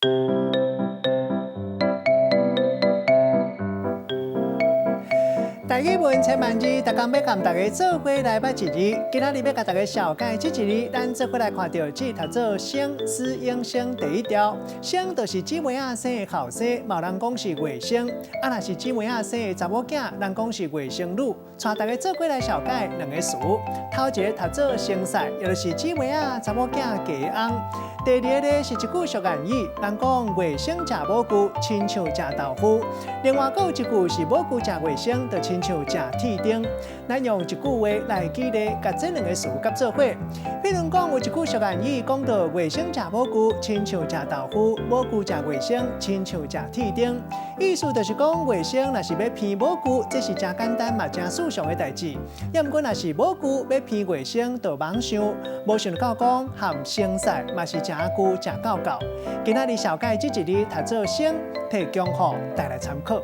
大语文千万字，大家要跟大家做伙来捌一字。今仔日要甲大家小解这一字，咱做伙来看到字读做生，死应生第一条。生就是姊妹仔生的后生，嘛有人讲是外甥。若是姊妹仔生的查某囝，人讲是外甥女。带大家做伙来小解两个词。头一个读做生婿，也就是姊妹仔查某囝嫁翁。第二个呢是一句俗谚语，人讲外甥食母舅，亲像食豆腐。另外，还有一句是母舅食外甥，就亲像食铁钉。咱用一句话来举例，甲这两个词合做伙。比如讲，有一句俗谚语讲到外甥食母舅，亲像食豆腐；母舅食外甥，亲像食铁钉。意思就是讲，外甥若是要骗母舅，这是真简单嘛，真事常的代志。要毋过，若是母舅要骗外甥，就妄想。无想到讲和生婿嘛是真久真够够。今仔日小解这一字读做生，提供予带来参考。